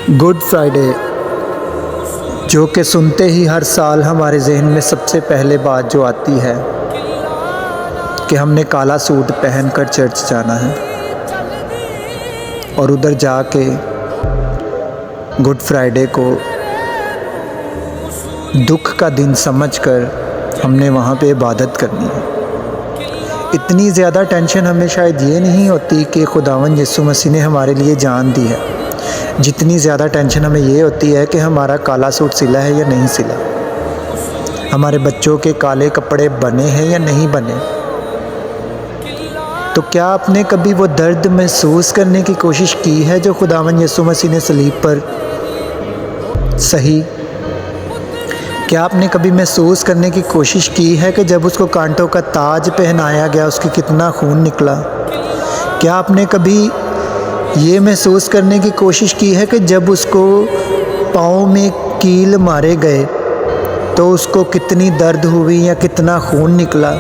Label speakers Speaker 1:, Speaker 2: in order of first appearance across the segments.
Speaker 1: Good Friday, जो कि सुनते ही हर साल हमारे जहन में सबसे पहले बात जो आती है कि हमने काला सूट पहनकर चर्च जाना है और उधर जाके गुड फ्राइडे को दुख का दिन समझकर हमने वहाँ पे इबादत करनी है। इतनी ज़्यादा टेंशन हमें शायद ये नहीं होती कि खुदावंद यीशु मसीह ने हमारे लिए जान दी है, जितनी ज़्यादा टेंशन हमें ये होती है कि हमारा काला सूट सिला है या नहीं सिला, हमारे बच्चों के काले कपड़े बने हैं या नहीं बने। तो क्या आपने कभी वो दर्द महसूस करने की कोशिश की है जो खुदावंद यीशु मसीह ने सलीब पर सही? क्या आपने कभी महसूस करने की कोशिश की है कि जब उसको कांटों का ताज पहनाया गया उसकी कितना खून निकला? क्या आपने कभी ये महसूस करने की कोशिश की है कि जब उसको पाँव में कील मारे गए तो उसको कितनी दर्द हुई या कितना खून निकला?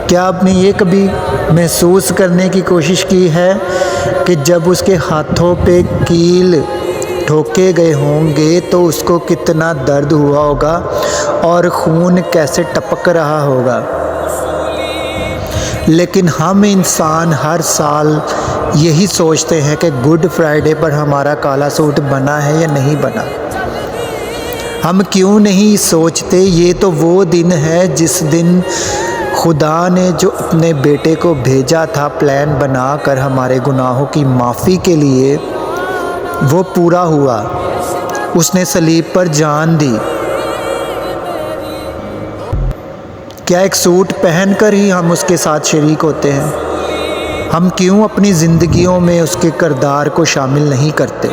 Speaker 1: क्या आपने ये कभी महसूस करने की कोशिश की है कि जब उसके हाथों पे कील ठोके गए होंगे तो उसको कितना दर्द हुआ होगा और खून कैसे टपक रहा होगा? लेकिन हम इंसान हर साल यही सोचते हैं कि गुड फ्राइडे पर हमारा काला सूट बना है या नहीं बना। हम क्यों नहीं सोचते ये तो वो दिन है जिस दिन खुदा ने जो अपने बेटे को भेजा था प्लान बनाकर हमारे गुनाहों की माफ़ी के लिए, वो पूरा हुआ। उसने सलीब पर जान दी। क्या एक सूट पहनकर ही हम उसके साथ शरीक होते हैं? हम क्यों अपनी ज़िंदगियों में उसके किरदार को शामिल नहीं करते?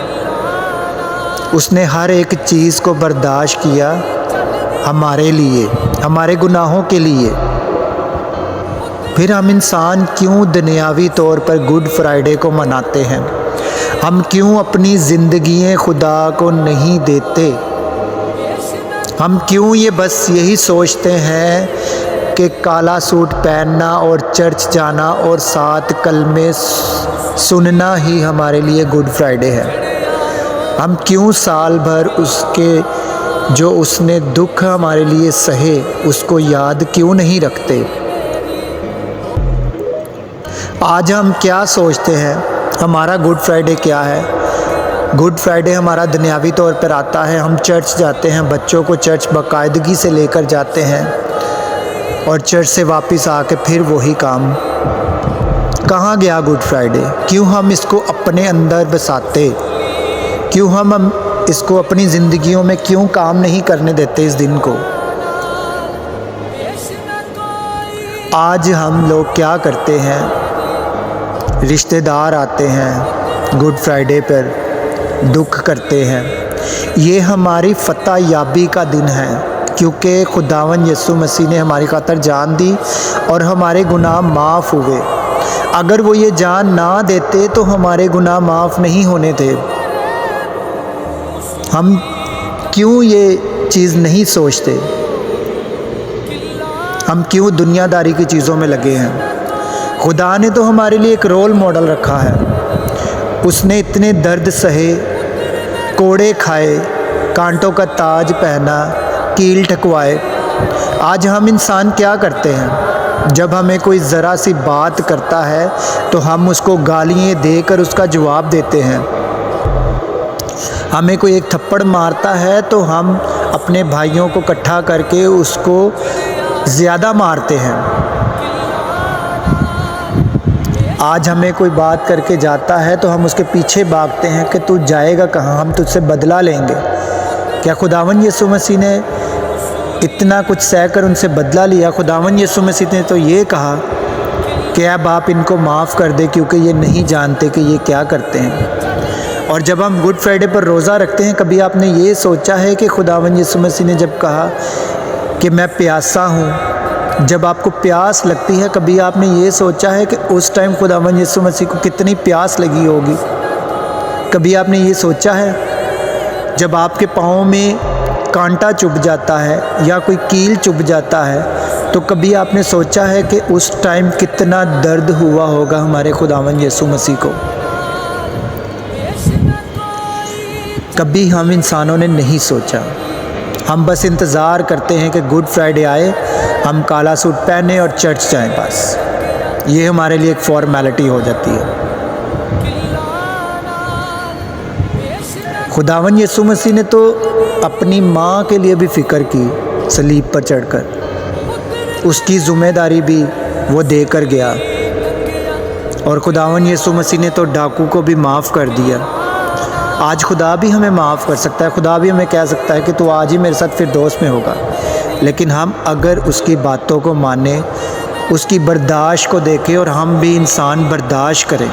Speaker 1: उसने हर एक चीज़ को बर्दाश्त किया हमारे लिए, हमारे गुनाहों के लिए। फिर हम इंसान क्यों दुनियावी तौर पर गुड फ्राइडे को मनाते हैं? हम क्यों अपनी ज़िंदगियाँ खुदा को नहीं देते? हम क्यों ये बस यही सोचते हैं कि काला सूट पहनना और चर्च जाना और साथ कलमे सुनना ही हमारे लिए गुड फ्राइडे है? हम क्यों साल भर उसके जो उसने दुख हमारे लिए सहे उसको याद क्यों नहीं रखते? आज हम क्या सोचते हैं हमारा गुड फ्राइडे क्या है? गुड फ्राइडे हमारा दुनियावी तौर पर आता है, हम चर्च जाते हैं, बच्चों को चर्च बाकायदगी से लेकर जाते हैं और चर्च से वापस आके फिर वही काम। कहाँ गया गुड फ्राइडे? क्यों हम इसको अपने अंदर बसाते? क्यों हम इसको अपनी ज़िंदगियों में क्यों काम नहीं करने देते इस दिन को? आज हम लोग क्या करते हैं, रिश्तेदार आते हैं गुड फ्राइडे पर, दुख करते हैं। ये हमारी फतह याबी का दिन है क्योंकि खुदावंद यीशु मसीह ने हमारी खातिर जान दी और हमारे गुनाह माफ़ हुए। अगर वो ये जान ना देते तो हमारे गुनाह माफ़ नहीं होने थे। हम क्यों ये चीज़ नहीं सोचते? हम क्यों दुनियादारी की चीज़ों में लगे हैं? खुदा ने तो हमारे लिए एक रोल मॉडल रखा है। उसने इतने दर्द सहे, कोड़े खाए, कांटों का ताज पहना, कील ठकवाए। आज हम इंसान क्या करते हैं? जब हमें कोई ज़रा सी बात करता है तो हम उसको गालियाँ देकर उसका जवाब देते हैं। हमें कोई एक थप्पड़ मारता है तो हम अपने भाइयों को इकट्ठा करके उसको ज़्यादा मारते हैं। आज हमें कोई बात करके जाता है तो हम उसके पीछे भागते हैं कि तू जाएगा कहाँ, हम तुझसे बदला लेंगे। क्या खुदावंद यीशु मसीह ने इतना कुछ सहकर उनसे बदला लिया? खुदावंद यीशु मसीह ने तो ये कहा कि अब आप इनको माफ़ कर दे क्योंकि ये नहीं जानते कि ये क्या करते हैं। और जब हम गुड फ्राइडे पर रोज़ा रखते हैं, कभी आपने ये सोचा है कि खुदावंद यीशु मसीह ने जब कहा कि मैं प्यासा हूँ, जब आपको प्यास लगती है, कभी आपने ये सोचा है कि उस टाइम खुदावंद यीशु मसीह को कितनी प्यास लगी होगी? कभी आपने ये सोचा है जब आपके पाँव में कांटा चुभ जाता है या कोई कील चुभ जाता है तो कभी आपने सोचा है कि उस टाइम कितना दर्द हुआ होगा हमारे खुदावंद यीशु मसीह को? कभी हम इंसानों ने नहीं सोचा। हम बस इंतज़ार करते हैं कि गुड फ्राइडे आए, हम काला सूट पहने और चर्च जाएं बस। ये हमारे लिए एक फॉर्मेलिटी हो जाती है। खुदावन यीशु मसीह ने तो अपनी माँ के लिए भी फ़िक्र की सलीब पर चढ़कर, उसकी ज़िम्मेदारी भी वो देकर गया। और खुदावन यीशु मसीह ने तो डाकू को भी माफ़ कर दिया। आज खुदा भी हमें माफ़ कर सकता है। खुदा भी हमें कह सकता है कि तू आज ही मेरे साथ फिरदौस में होगा। लेकिन हम अगर उसकी बातों को माने, उसकी बर्दाश्त को देखें, और हम भी इंसान बर्दाश्त करें,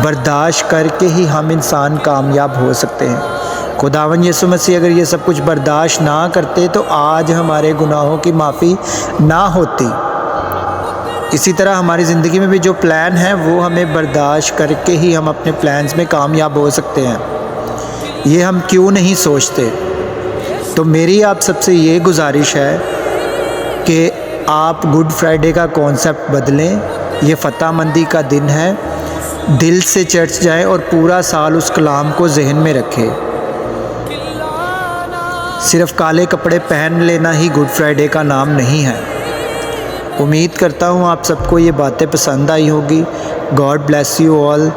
Speaker 1: बर्दाश्त करके ही हम इंसान कामयाब हो सकते हैं। खुदावन यीशु मसीह अगर ये सब कुछ बर्दाश्त ना करते तो आज हमारे गुनाहों की माफ़ी ना होती। इसी तरह हमारी ज़िंदगी में भी जो प्लान है वो हमें बर्दाश्त करके ही हम अपने प्लान्स में कामयाब हो सकते हैं। ये हम क्यों नहीं सोचते? तो मेरी आप सबसे ये गुजारिश है कि आप गुड फ्राइडे का कॉन्सेप्ट बदलें। ये फ़तहमंदी का दिन है। दिल से चर्च जाएं और पूरा साल उस कलाम को जहन में रखें। सिर्फ़ काले कपड़े पहन लेना ही गुड फ्राइडे का नाम नहीं है। उम्मीद करता हूँ आप सबको ये बातें पसंद आई होगी। God bless you all.